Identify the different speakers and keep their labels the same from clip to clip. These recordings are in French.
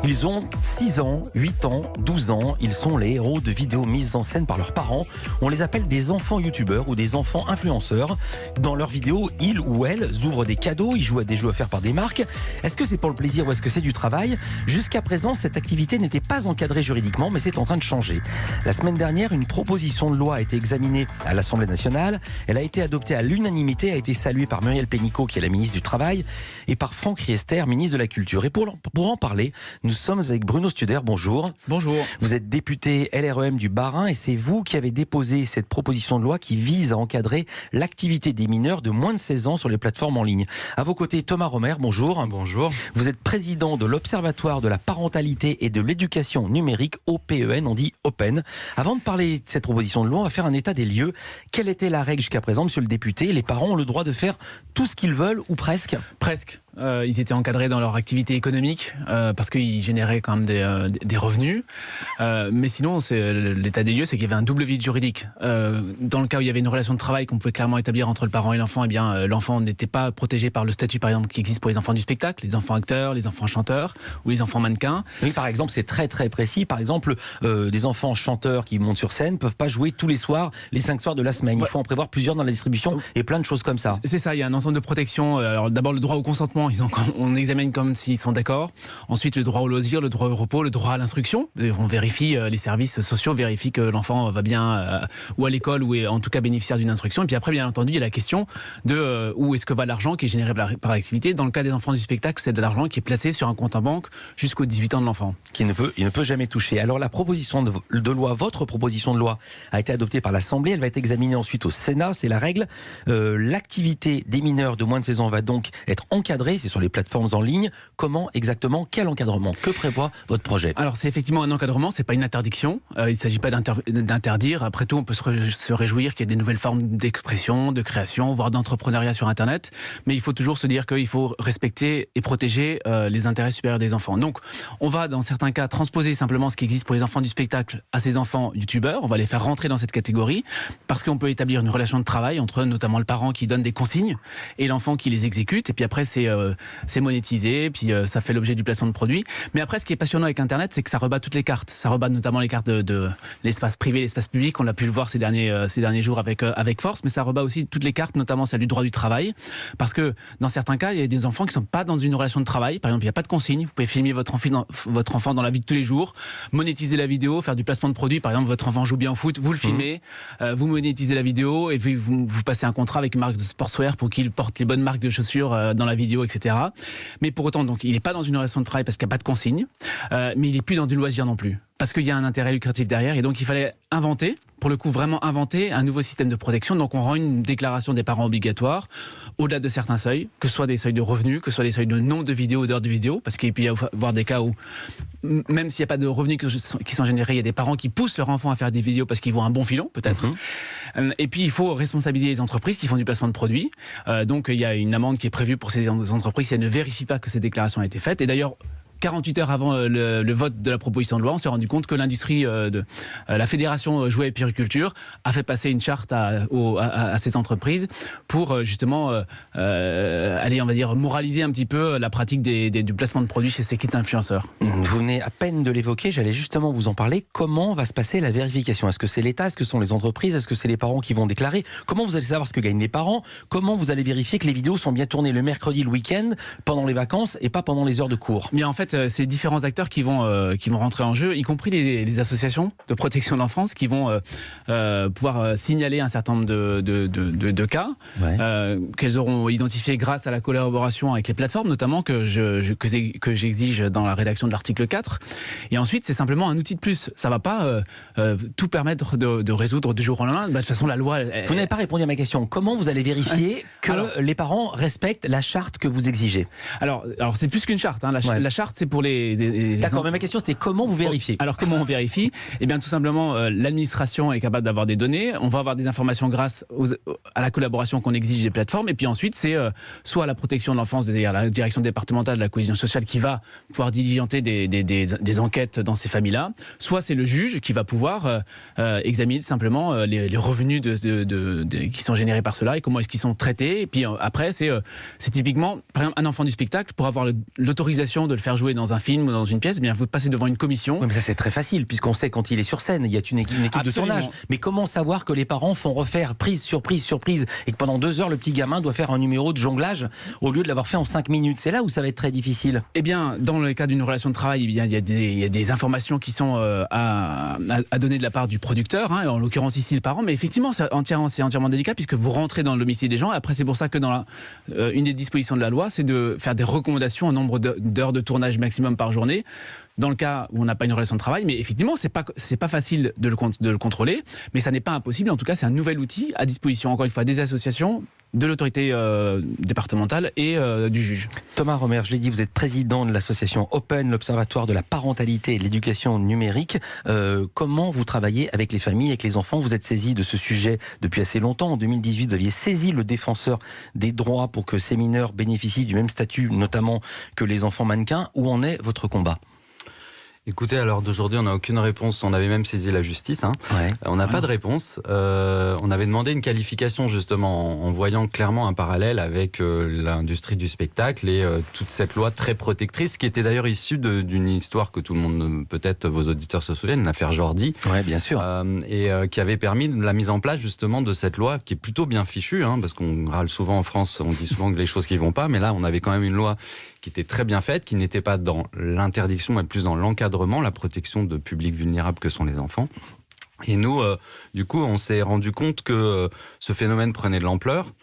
Speaker 1: Ils ont 6 ans, 8 ans, 12 ans. Ils sont les héros de vidéos mises en scène par leurs parents. On les appelle des enfants youtubeurs ou des enfants influenceurs. Dans leurs vidéos, ils ou elles ouvrent des cadeaux, ils jouent à des jeux offerts par des marques. Est-ce que c'est pour le plaisir ou est-ce que c'est du travail ? Jusqu'à présent, cette activité n'était pas encadrée juridiquement, mais c'est en train de changer. La semaine dernière, une proposition de loi a été examinée à l'Assemblée nationale. Elle a été adoptée à l'unanimité, a été saluée par Muriel Pénicaud, qui est la ministre du Travail, et par Franck Riester, ministre de la Culture. Et pour en parler, nous sommes avec Bruno Studer. Bonjour.
Speaker 2: Bonjour.
Speaker 1: Vous êtes député LREM du Bas-Rhin et c'est vous qui avez déposé cette proposition de loi qui vise à encadrer l'activité des mineurs de moins de 16 ans sur les plateformes en ligne. À vos côtés, Thomas Romer. Bonjour.
Speaker 2: Bonjour.
Speaker 1: Vous êtes président de l'Observatoire de la parentalité et de l'éducation numérique, OPEN, on dit Open. Avant de parler de cette proposition de loi, on va faire un état des lieux. Quelle était la règle jusqu'à présent, monsieur le député ? Les parents ont le droit de faire tout ce qu'ils veulent ou presque ?
Speaker 2: Presque. Ils étaient encadrés dans leur activité économique parce qu'ils généraient quand même des revenus. Mais sinon, l'état des lieux, c'est qu'il y avait un double vide juridique. Dans le cas où il y avait une relation de travail qu'on pouvait clairement établir entre le parent et l'enfant, eh bien, l'enfant n'était pas protégé par le statut, par exemple, qui existe pour les enfants du spectacle, les enfants acteurs, les enfants chanteurs ou les enfants mannequins.
Speaker 1: Oui, par exemple, c'est très très précis. Par exemple, des enfants chanteurs qui montent sur scène ne peuvent pas jouer tous les soirs, les 5 soirs de la semaine. Il faut en prévoir plusieurs dans la distribution et plein de choses comme ça.
Speaker 2: C'est ça, il y a un ensemble de protections. Alors d'abord, le droit au consentement, on examine comme s'ils sont d'accord. Ensuite, le droit au loisir, le droit au repos, le droit à l'instruction. On vérifie, les services sociaux vérifient que l'enfant va bien ou à l'école ou est en tout cas bénéficiaire d'une instruction. Et puis après, bien entendu, il y a la question de où est-ce que va l'argent qui est généré par l'activité. Dans le cas des enfants du spectacle, c'est de l'argent qui est placé sur un compte en banque jusqu'aux 18 ans de l'enfant.
Speaker 1: Il ne peut jamais toucher. Alors la proposition de loi, votre proposition de loi a été adoptée par l'Assemblée. Elle va être examinée ensuite au Sénat, c'est la règle. L'activité des mineurs de moins de 16 ans va donc être encadrée. C'est sur les plateformes en ligne. Comment exactement ? Quel encadrement ? Que prévoit votre projet ?
Speaker 2: Alors c'est effectivement un encadrement, c'est pas une interdiction. Il ne s'agit pas d'interdire. Après tout, on peut se réjouir qu'il y ait des nouvelles formes d'expression, de création, voire d'entrepreneuriat sur Internet. Mais il faut toujours se dire qu'il faut respecter et protéger les intérêts supérieurs des enfants. Donc on va dans certains cas transposer simplement ce qui existe pour les enfants du spectacle à ces enfants youtubeurs. On va les faire rentrer dans cette catégorie parce qu'on peut établir une relation de travail entre notamment le parent qui donne des consignes et l'enfant qui les exécute. Et puis après c'est monétisé, puis ça fait l'objet du placement de produits. Mais après, ce qui est passionnant avec Internet, c'est que ça rebat toutes les cartes. Ça rebat notamment les cartes de l'espace privé, l'espace public. On l'a pu le voir ces derniers jours avec force, mais ça rebat aussi toutes les cartes, notamment celle du droit du travail. Parce que dans certains cas, il y a des enfants qui ne sont pas dans une relation de travail. Par exemple, il n'y a pas de consigne. Vous pouvez filmer votre enfant dans la vie de tous les jours, monétiser la vidéo, faire du placement de produits. Par exemple, votre enfant joue bien au foot, vous le filmez, vous monétisez la vidéo et puis vous passez un contrat avec une marque de sportswear pour qu'il porte les bonnes marques de chaussures dans la vidéo, etc. Mais pour autant, donc, il n'est pas dans une relation de travail parce qu'il n'y a pas de consigne, mais il n'est plus dans du loisir non plus, parce qu'il y a un intérêt lucratif derrière, et donc il fallait inventer, pour le coup vraiment inventer un nouveau système de protection. Donc on rend une déclaration des parents obligatoire, au-delà de certains seuils, que ce soit des seuils de revenus, que ce soit des seuils de nombre de vidéos, d'heures de vidéo, parce qu'il peut y avoir des cas où, même s'il n'y a pas de revenus qui sont générés, il y a des parents qui poussent leur enfant à faire des vidéos parce qu'ils voient un bon filon, peut-être. Et puis il faut responsabiliser les entreprises qui font du placement de produits. Donc il y a une amende qui est prévue pour ces entreprises si elles ne vérifient pas que cette déclaration a été faite. Et d'ailleurs, 48 heures avant le vote de la proposition de loi, on s'est rendu compte que l'industrie la Fédération Jouets et Périculture a fait passer une charte à ces entreprises pour justement aller, on va dire, moraliser un petit peu la pratique du placement de produits chez ces kits influenceurs.
Speaker 1: Vous venez à peine de l'évoquer, j'allais justement vous en parler. Comment va se passer la vérification ? Est-ce que c'est l'État ? Est-ce que ce sont les entreprises ? Est-ce que c'est les parents qui vont déclarer ? Comment vous allez savoir ce que gagnent les parents ? Comment vous allez vérifier que les vidéos sont bien tournées le mercredi, le week-end, pendant les vacances et pas pendant les heures de cours ?
Speaker 2: Mais en fait, c'est différents acteurs qui vont rentrer en jeu, y compris les associations de protection de l'enfance qui vont pouvoir signaler un certain nombre de cas qu'elles auront identifiés grâce à la collaboration avec les plateformes, notamment que j'exige dans la rédaction de l'article 4. Et ensuite, c'est simplement un outil de plus. Ça ne va pas tout permettre de résoudre du jour au lendemain. De toute façon, la loi...
Speaker 1: Vous n'avez pas répondu à ma question. Comment vous allez vérifier que les parents respectent la charte que vous exigez ?
Speaker 2: Alors c'est plus qu'une charte. La charte, c'est pour les
Speaker 1: D'accord, mais ma question c'était comment vous vérifiez ?
Speaker 2: Alors comment on vérifie ? Eh bien tout simplement, l'administration est capable d'avoir des données, on va avoir des informations grâce à la collaboration qu'on exige des plateformes, et puis ensuite c'est soit la protection de l'enfance, c'est-à-dire la direction départementale de la cohésion sociale qui va pouvoir diligenter des enquêtes dans ces familles-là, soit c'est le juge qui va pouvoir examiner simplement les revenus qui sont générés par cela et comment est-ce qu'ils sont traités, et puis après c'est typiquement, par exemple, un enfant du spectacle, pour avoir l'autorisation de le faire jouer jouer dans un film ou dans une pièce, eh bien vous passez devant une commission.
Speaker 1: Oui, mais ça c'est très facile puisqu'on sait quand il est sur scène, il y a une équipe de tournage. Mais comment savoir que les parents font refaire prise sur prise sur prise et que pendant 2 heures le petit gamin doit faire un numéro de jonglage au lieu de l'avoir fait en 5 minutes? C'est là où ça va être très difficile.
Speaker 2: Eh bien, dans le cas d'une relation de travail, il y a des informations qui sont à donner de la part du producteur, hein, en l'occurrence ici le parent, mais effectivement c'est entièrement délicat puisque vous rentrez dans le domicile des gens. Après c'est pour ça que dans une des dispositions de la loi, c'est de faire des recommandations en nombre d'heures de tournage maximum par journée. Dans le cas où on n'a pas une relation de travail, mais effectivement, c'est pas facile de le contrôler, mais ça n'est pas impossible. En tout cas, c'est un nouvel outil à disposition, encore une fois, des associations, de l'autorité départementale et du juge.
Speaker 1: Thomas Romer, je l'ai dit, vous êtes président de l'association Open, l'Observatoire de la parentalité et de l'éducation numérique. Comment vous travaillez avec les familles, avec les enfants? Vous êtes saisi de ce sujet depuis assez longtemps. En 2018, vous aviez saisi le défenseur des droits pour que ces mineurs bénéficient du même statut, notamment que les enfants mannequins. Où en est votre combat?
Speaker 3: Écoutez, alors d'aujourd'hui, on n'a aucune réponse. On avait même saisi la justice.
Speaker 1: Ouais.
Speaker 3: On n'a pas de réponse. On avait demandé une qualification justement en voyant clairement un parallèle avec l'industrie du spectacle et toute cette loi très protectrice qui était d'ailleurs issue d'une histoire que tout le monde, peut-être vos auditeurs se souviennent, l'affaire Jordi.
Speaker 1: Ouais, bien sûr.
Speaker 3: Et qui avait permis la mise en place justement de cette loi qui est plutôt bien fichue, parce qu'on râle souvent en France, on dit souvent que les choses qui vont pas, mais là on avait quand même une loi qui était très bien faite, qui n'était pas dans l'interdiction, mais plus dans l'encadrement, la protection de publics vulnérables que sont les enfants. Et nous, du coup, on s'est rendu compte que ce phénomène prenait de l'ampleur,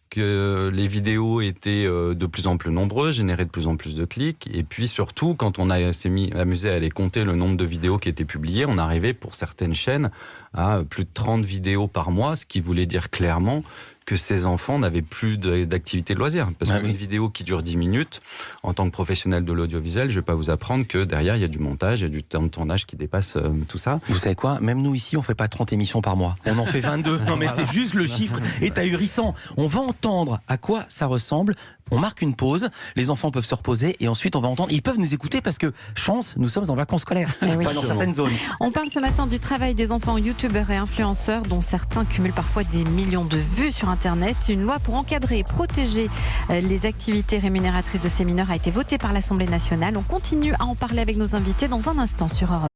Speaker 3: que les vidéos étaient de plus en plus nombreuses, généraient de plus en plus de clics, et puis surtout, quand on s'est amusé à aller compter le nombre de vidéos qui étaient publiées, on arrivait pour certaines chaînes à plus de 30 vidéos par mois, ce qui voulait dire clairement que ces enfants n'avaient plus d'activité de loisir. Parce qu'une vidéo qui dure 10 minutes, en tant que professionnel de l'audiovisuel, je ne vais pas vous apprendre que derrière, il y a du montage, il y a du temps de tournage qui dépasse tout ça.
Speaker 1: Vous savez quoi? Même nous ici, on ne fait pas 30 émissions par mois. On en fait 22. Non mais c'est juste, le chiffre est ahurissant. On va entendre à quoi ça ressemble. On marque une pause, les enfants peuvent se reposer et ensuite on va entendre. Ils peuvent nous écouter parce que, chance, nous sommes en vacances scolaires, enfin, dans certaines zones.
Speaker 4: On parle ce matin du travail des enfants youtubeurs et influenceurs dont certains cumulent parfois des millions de vues sur Internet. Une loi pour encadrer et protéger les activités rémunératrices de ces mineurs a été votée par l'Assemblée nationale. On continue à en parler avec nos invités dans un instant sur Europe.